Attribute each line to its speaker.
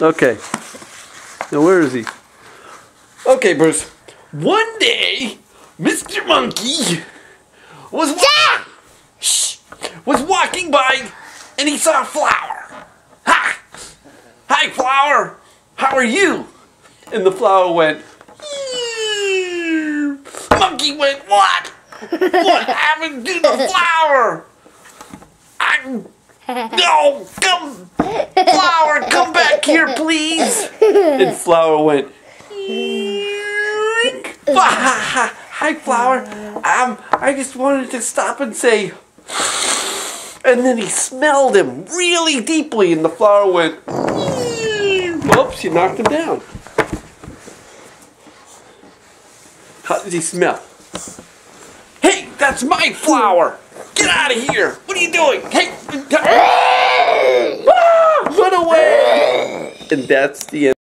Speaker 1: Okay. Now where is he? Okay, Bruce. One day, Mr. Monkey was walking by and he saw a flower. Ha! Hi, flower. How are you? And the flower went. Monkey went, what? What happened to the flower? No, come, flower, come back here, please. And flower went. Hi, flower. I just wanted to stop and say. And then he smelled him really deeply, and the flower went. Oops, you knocked him down. How does he smell? Hey, that's my flower! Get out of here! What are you doing? Hey! Run away! And that's the end.